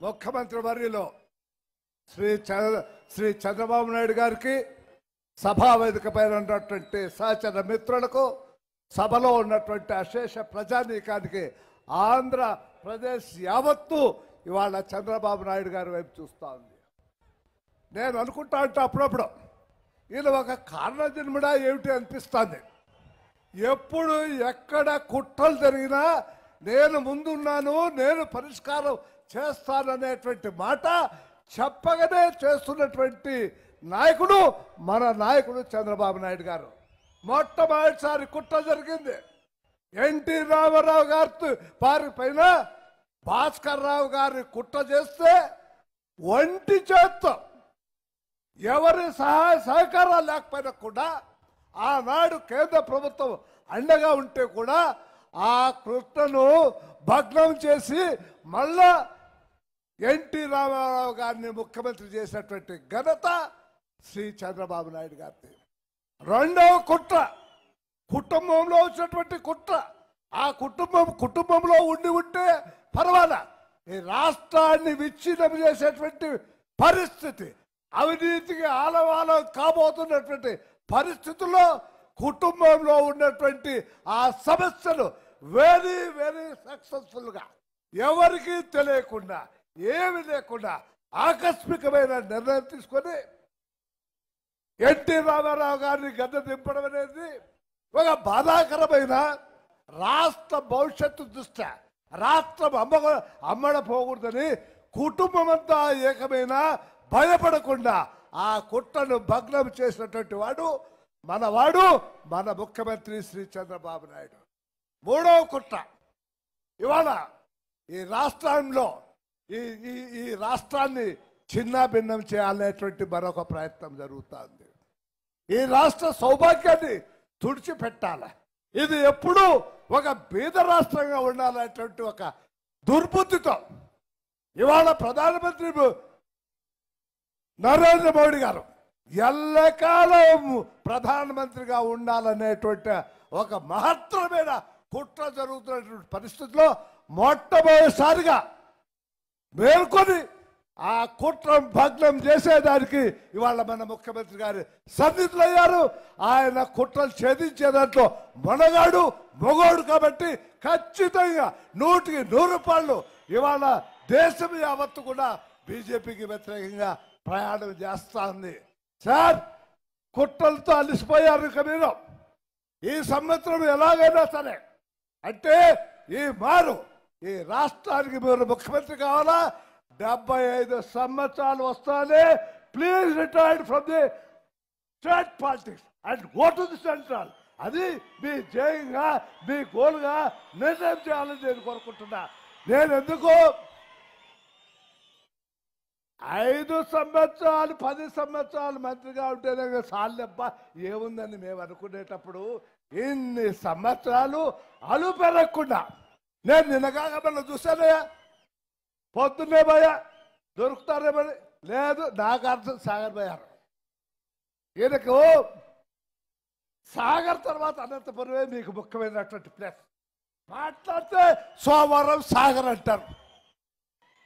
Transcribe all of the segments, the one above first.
ముఖ్యమంత్రి వర్యులు శ్రీ చంద్రబాబు నాయుడు గారికి సభా వేదిక పైన ఉన్నటువంటి సహచర మిత్రులకు సభలో ఉన్నటువంటి అశేష ప్రజానీకానికి ఆంధ్రప్రదేశ్ యావత్తు ఇవాళ చంద్రబాబు నాయుడు గారి వైపు చూస్తూ ఉంది. నేను అనుకుంటా అంటే అప్పుడప్పుడు ఈయన ఒక కారణ జన్ముడా ఏమిటి అనిపిస్తుంది. ఎప్పుడు ఎక్కడ కుట్రలు జరిగినా నేను ముందున్నాను, నేను పరిష్కారం చేస్తాననేటువంటి మాట చెప్పగానే చేస్తున్నటువంటి నాయకుడు మన నాయకుడు చంద్రబాబు నాయుడు గారు. మొట్టమొదటిసారి కుట్ర జరిగింది ఎన్టీ రామారావు గారి వారి పైన భాస్కర్ రావు గారి కుట్ర చేస్తే ఒంటి చేత్తో ఎవరి సహాయ సహకారాలు లేకపోయినా కూడా ఆనాడు కేంద్ర ప్రభుత్వం అండగా ఉంటే కూడా ఆ కుట్రను భగ్నం చేసి మళ్ళా ఎన్టీ రామారావు గారిని ముఖ్యమంత్రి చేసినటువంటి ఘనత శ్రీ చంద్రబాబు నాయుడు గారిది. రెండవ కుట్ర కుటుంబంలో వచ్చినటువంటి కుట్ర. ఆ కుటుంబంలో ఉంటే పర్వాలా, ఈ రాష్ట్రాన్ని విచ్ఛిన్నం చేసేటువంటి పరిస్థితి, అవినీతికి ఆలవాలం కాబోతున్నటువంటి పరిస్థితుల్లో కుటుంబంలో ఉన్నటువంటి ఆ సమస్యలు వెరీ వెరీ సక్సెస్ఫుల్గా ఎవరికి తెలియకుండా ఏమి లేకుండా ఆకస్మికమైన నిర్ణయం తీసుకొని ఎన్టీ రామారావు గారిని గద్దె దింపడం అనేది ఒక బాధాకరమైన రాష్ట్ర భవిష్యత్తు దృష్ట్యా రాష్ట్రం అమ్మడపోకూడదని కుటుంబం అంతా ఏకమైన భయపడకుండా ఆ కుట్రను భగ్నం చేసినటువంటి వాడు మన ముఖ్యమంత్రి శ్రీ చంద్రబాబు నాయుడు. మూడవ కుట్ర ఇవాళ ఈ రాష్ట్రంలో ఈ రాష్ట్రాన్ని చిన్నాభిన్నం చేయాలనేటువంటి మరొక ప్రయత్నం జరుగుతుంది. ఈ రాష్ట్ర సౌభాగ్యాన్ని తుడిచిపెట్టాలి. ఇది ఎప్పుడూ ఒక బీద రాష్ట్రంగా ఉండాలనేటువంటి ఒక దుర్బుద్ధితో ఇవాళ ప్రధానమంత్రి నరేంద్ర మోడీ గారు ఎల్లకాలం ప్రధానమంత్రిగా ఉండాలనేటువంటి ఒక మహత్తరమైన కుట్ర జరుగుతున్నటువంటి పరిస్థితిలో మొట్టమొదటిసారిగా మేల్కొని ఆ కుట్ర భగ్నం చేసేదానికి ఇవాళ మన ముఖ్యమంత్రి గారు సన్నిధులయ్యారు. ఆయన కుట్రలు ఛేదించే దాంట్లో మొగోడు కాబట్టి ఖచ్చితంగా 100% ఇవాళ దేశం యావత్తు కూడా బీజేపీకి వ్యతిరేకంగా ప్రయాణం చేస్తా ఉంది. సార్, కుట్రలతో అలిసిపోయారు. ఇక మీరు ఈ సంవత్సరం ఎలాగైనా సరే అంటే ఈ రాష్ట్రానికి మీరు ముఖ్యమంత్రి కావాలా, 75 సంవత్సరాలు వస్తానే please retired from the state politics and go to the central. అది మీ జయంగా మీ గోల్గా నిర్ణయం చేయాలని నేను కోరుకుంటున్నా. నేను ఎందుకు 5 సంవత్సరాలు 10 సంవత్సరాలు మంత్రిగా ఉంటేనే సాల్లెబ్బా ఏముందని మేము అనుకునేటప్పుడు ఇన్ని సంవత్సరాలు అలు పెరగకుండా నేను నిన్నగాగమన్నా చూశానయ్యా, పొద్దున్నే భయ్యా దొరుకుతారేమని లేదు, నాకు అర్థం సాగర్ పోయారు. ఈయనకు సాగర్ తర్వాత అనంతపురమే మీకు ముఖ్యమైనటువంటి ప్లేస్. మాట్లాడితే సోమవారం సాగర్ అంటారు.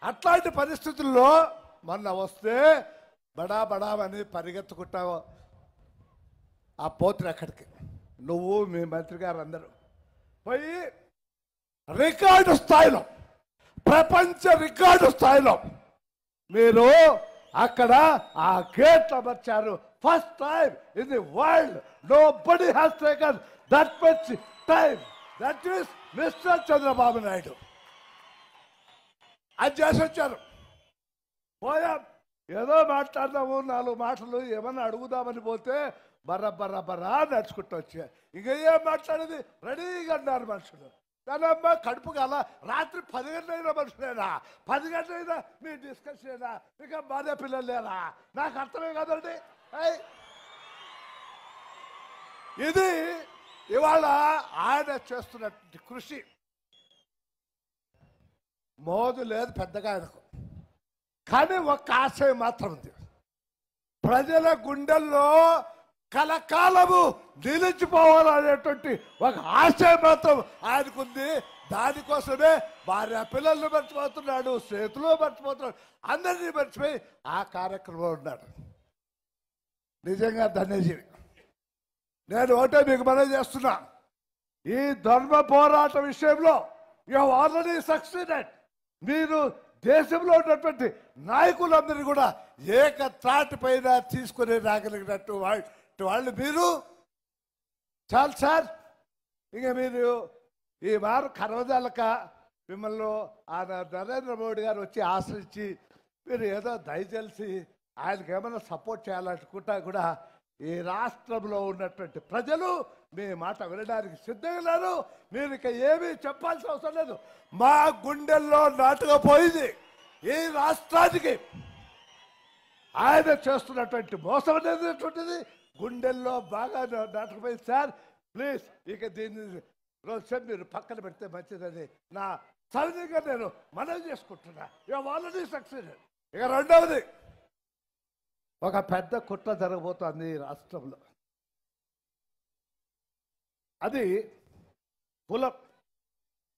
అట్లాంటి పరిస్థితుల్లో మొన్న వస్తే బడాబడామని పరిగెత్తుకుంటావు. ఆ పోతురు అక్కడికి నువ్వు మీ మంత్రి గారు అందరూ పోయి రికార్డు స్థాయిలో, ప్రపంచ రికార్డు స్థాయిలో మీరు అక్కడ ఆ గేట్లు అమర్చారు. First time in the world nobody has taken that much time. That is mister Chandrababu Naidu. అది చేసి వచ్చారు. పోయా ఏదో మాట్లాడదాము, 4 మాటలు ఏమన్నా అడుగుదామని పోతే బర్రా నడుచుకుంటూ వచ్చా. ఇంకా ఏం మాట్లాడేది రెడీగా అన్నారు మనుషులు. దానమ్మ కడుపు కాల రాత్రి 10 గంటలైనా మనుషులేనా, 10 గంటలైనా మీ డిస్కషన్ ఇక భార్య పిల్లలు లేరా, నాకు అర్థమే కదండి. ఇది ఇవాళ ఆయన చేస్తున్నటువంటి కృషి. మోదు లేదు పెద్దగా ఆయనకు, కానీ ఒక్క ఆశయం మాత్రం ఉంది. ప్రజల గుండెల్లో కలకాలము నిలిచిపోవాలనేటువంటి ఒక ఆశయం మాత్రం ఆయనకుంది. దానికోసమే భార్య పిల్లల్ని మర్చిపోతున్నాడు, స్నేహితులు మర్చిపోతున్నాడు, అందరినీ మర్చిపోయి ఆ కార్యక్రమంలో ఉన్నాడు. నిజంగా ధన్యజీవి. నేను ఒకటే మీకు మనవి చేస్తున్నా, ఈ ధర్మ పోరాట విషయంలో యు హావ్ ఆల్రెడీ సక్సీడెడ్. మీరు దేశంలో ఉన్నటువంటి నాయకులందరినీ కూడా ఏకత్రాటి పైన తీసుకుని రాగలిగినట్టు వాళ్ళు మీరు. చాలు సార్, ఇక మీరు ఈ వారు కరవజాలక మిమ్మల్ని నరేంద్ర మోడీ గారు వచ్చి ఆశ్రయించి మీరు ఏదో దయచేసి ఆయనకి ఏమైనా సపోర్ట్ చేయాలనుకుంటా కూడా ఈ రాష్ట్రంలో ఉన్నటువంటి ప్రజలు మీ మాట వినడానికి సిద్ధంగా లేరు. మీరు ఇక ఏమీ చెప్పాల్సిన అవసరం లేదు. మా గుండెల్లో నాటుకుపోయింది ఈ రాష్ట్రానికి ఆయన చేస్తున్నటువంటి మోసం అనేటువంటిది గుండెల్లో బాగా నాటుకుపోయింది. సార్ ప్లీజ్ ఇక దీన్ని రోజు మీరు పక్కన పెడితే మంచిదని నా సవినీయంగా నేను మనవి చేసుకుంటున్నా. ఇక ఆల్రెడీ సక్సెస్. ఇక రెండవది, ఒక పెద్ద కుట్ర జరగబోతోంది ఈ రాష్ట్రంలో. అది కులం.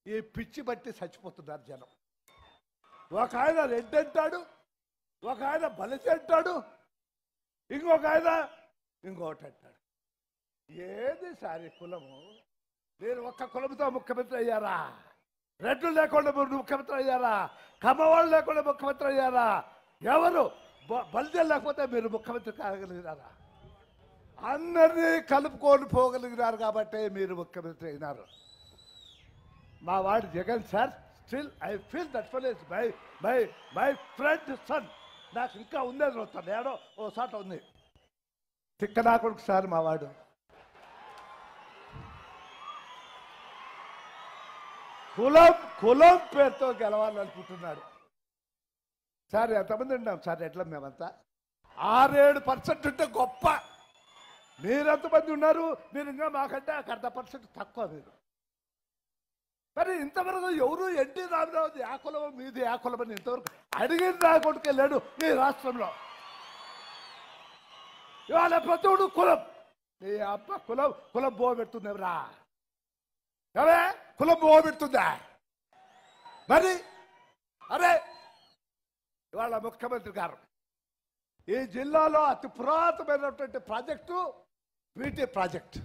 ఈ పిచ్చి బట్టి చచ్చిపోతున్నారు జనం. ఒక ఆయన రెడ్డి అంటాడు, ఒక ఆయన బలిసి అంటాడు, ఇంకొక ఆయన ఇంకొకటి అంటాడు. ఏది సారి కులము? మీరు ఒక్క కులంతో ముఖ్యమంత్రి అయ్యారా? రెడ్లు లేకుండా ముఖ్యమంత్రి అయ్యారా? కమ్మవాళ్ళు లేకుండా ముఖ్యమంత్రి అయ్యారా? ఎవరు బలిజలు లేకపోతే మీరు ముఖ్యమంత్రి కాగలిగినారా? అందరినీ కలుపుకొని పోగలిగినారు కాబట్టి మీరు ముఖ్యమంత్రి అయినారు. మా వాడు Jagan sir, still I feel that fellow is my friend son. నాకు ఇంకా ఉందని వస్తాను, ఏడో ఓ సాట ఉంది. తిక్కనాకుడికి సార్ మా వాడు. కులం పేరుతో గెలవాలనుకుంటున్నాడు సార్. ఎంతమంది ఉన్నాం సార్ ఎట్లా? మేమంతా 6-7% ఉంటే గొప్ప. మీరెంతమంది ఉన్నారు? మీరు ఇంకా మాకంటే 1/2% తక్కువ మీరు. మరి ఇంతవరకు ఎవరు ఎన్టీ రామారావుది ఆ కులం మీది ఆ కులం అని ఇంతవరకు అడిగిన రాకొట్టుకు వెళ్ళాడు ఈ రాష్ట్రంలో. ఇవాళ ప్రతివుడు కులం. నీ అబ్బ కులం బో పెడుతుందేవరా? అవే కులం బో పెడుతుందా? మరి అరే ఇవాళ ముఖ్యమంత్రి గారు ఈ జిల్లాలో అతి పురాతనమైనటువంటి ప్రాజెక్టు వీటి ప్రాజెక్ట్.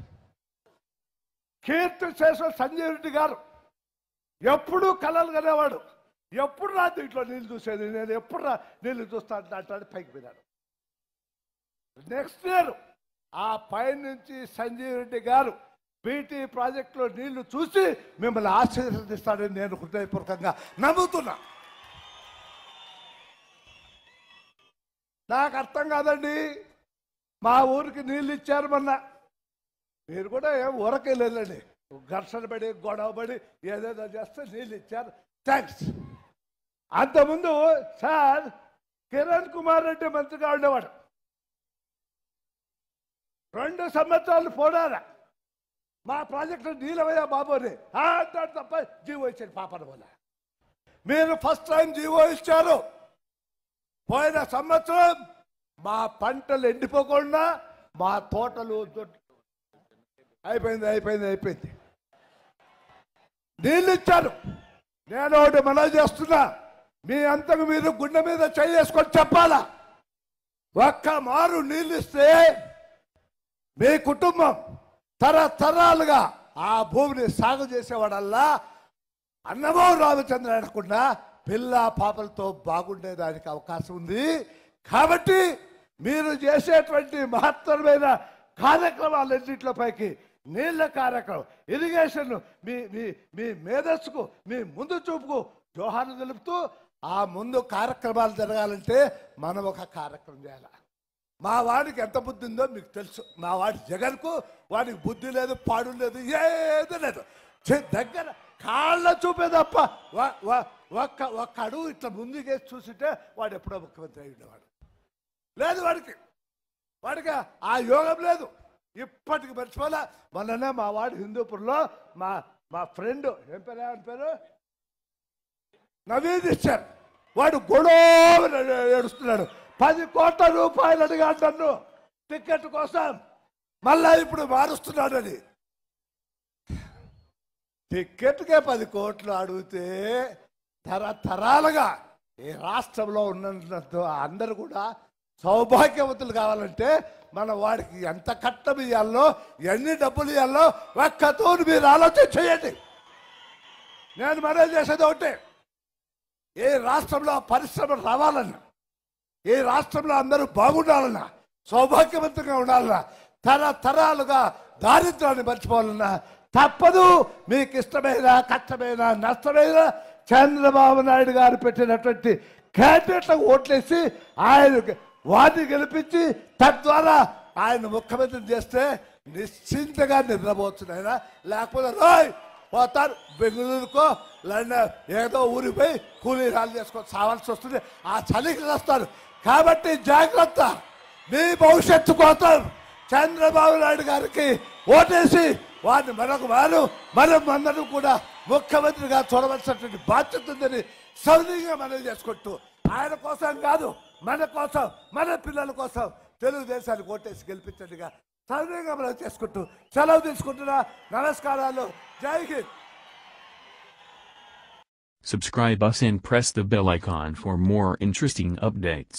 కీర్తి శేషం సంజయ్ రెడ్డి గారు ఎప్పుడు కలలు కనేవాడు. ఎప్పుడు రా దీంట్లో నీళ్ళు చూసేది, నేను ఎప్పుడు నీళ్ళు చూస్తాను అంటాడు. పైకి పోయినాడు. నెక్స్ట్ ఇయర్ ఆ పైనుంచి సంజయ్ రెడ్డి గారు బీటీ ప్రాజెక్టులో నీళ్లు చూసి మిమ్మల్ని ఆశీర్వదిస్తాడని నేను హృదయపూర్వకంగా నమ్ముతున్నా. నాకు అర్థం కాదండి. మా ఊరికి నీళ్ళు ఇచ్చారు మొన్న. మీరు కూడా ఏం ఊరకే లేదండి, ఘర్షణ పడి గొడవ పడి ఏదేదో చేస్తే నీళ్ళు ఇచ్చారు, థ్యాంక్స్. అంతకుముందు సార్ కిరణ్ కుమార్ రెడ్డి మంత్రిగా ఉండేవాడు. 2 సంవత్సరాలు పోడారా మా ప్రాజెక్టు నీలవయ్యా బాబు అని అంటాడు తప్ప జీవో ఇచ్చాడు పాపన వల్ల. మీరు ఫస్ట్ టైం జీవో ఇచ్చారు. పోయిన సంవత్సరం మా పంటలు ఎండిపోకుండా మా తోటలు అయిపోయింది. నీళ్ళు ఇచ్చారు. నేను ఒకటి మనవి చేస్తున్నా, మీ అంతకు మీరు గుండె మీద చేసుకొని చెప్పాలా. ఒక్క మారు నీళ్ళు ఇస్తే మీ కుటుంబం తరతరాలుగా ఆ భూమిని సాగు చేసేవాడల్లా అన్నమో రామచంద్ర అనకుండా పిల్ల పాపలతో బాగుండేదానికి అవకాశం ఉంది. కాబట్టి మీరు చేసేటువంటి మహత్తరమైన కార్యక్రమాలన్నింటిలో పైకి నీళ్ల కార్యక్రమం, ఇరిగేషన్, మీ మేధస్సుకు, మీ ముందు చూపుకు జోహార్లు తెలుపుతూ ఆ ముందు కార్యక్రమాలు జరగాలంటే మనం ఒక కార్యక్రమం చేయాలి. మా వాడికి ఎంత బుద్ధి ఉందో మీకు తెలుసు. మా వాడి జగన్కు వాడికి బుద్ధి లేదు, పాడు లేదు, ఏది లేదు. దగ్గర కాళ్ళ చూపే తప్ప ఒక్క అడుగు ఇట్లా ముందుకేసి చూస్తుంటే వాడు ఎప్పుడో ముఖ్యమంత్రి అయి ఉండేవాడు. లేదు వాడికి ఆ యోగం లేదు. ఇప్పటికి మర్చిపోలే. మొన్ననే మా వాడు హిందూపూర్లో మా ఫ్రెండ్ ఏం పేరు నవీన్ ఇచ్చారు. వాడు గొడవ ఏడుస్తున్నాడు. 10 కోట్ల రూపాయలు అడిగాడు నన్ను టికెట్ కోసం. మళ్ళా ఇప్పుడు మారుస్తున్నాడని టికెట్కే 10 కోట్లు అడిగితే తరతరాలుగా ఈ రాష్ట్రంలో ఉన్నంత అందరూ కూడా సౌభాగ్యవంతులు కావాలంటే మన వాడికి ఎంత కట్టం ఇవ్వాలో ఎన్ని డబ్బులు ఇవ్వాలో ఒక్కతో మీరు ఆలోచన చేయండి. నేను మనవి చేసేది ఒకటే, ఏ రాష్ట్రంలో పరిశ్రమలు రావాలన్నా, ఏ రాష్ట్రంలో అందరూ బాగుండాలన్నా, సౌభాగ్యవంతంగా ఉండాలన్నా, తరతరాలుగా దారిద్ర్యాన్ని మర్చిపోవాలన్నా తప్పదు. మీకు ఇష్టమైన కష్టమైన నష్టమైన చంద్రబాబు నాయుడు గారు పెట్టినటువంటి క్యాండిడేట్లకు ఓట్లేసి ఆయన వారిని గెలిపించి తద్వారా ఆయన ముఖ్యమంత్రిని చేస్తే నిశ్చింతగా నిద్రపోతున్నాయినా. లేకపోతే రోయ్ పోతారు బెంగళూరుకో లండన్ ఏదో ఊరికి పోయి కూలీ రాళ్ళు చేసుకొని సావాల్సి వస్తుంది. ఆ చలికి వస్తారు. కాబట్టి జాగ్రత్త, మీ భవిష్యత్తు కోసం చంద్రబాబు నాయుడు గారికి ఓటేసి వారిని మనం అందరూ కూడా ముఖ్యమంత్రిగా చూడవలసినటువంటి బాధ్యత ఉందని సౌదీగా మనవి చేసుకుంటూ ఆయన కోసం కాదు, మన కోసం, మన పిల్లల కోసం తెలుగుదేశానికి ఓటేసి గెలిపించండిగా సౌదీగా మనవి చేసుకుంటూ సెలవు తీసుకుంటున్నా. నమస్కారాలు. జై Hind. Subscribe us and press the bell icon for more interesting updates.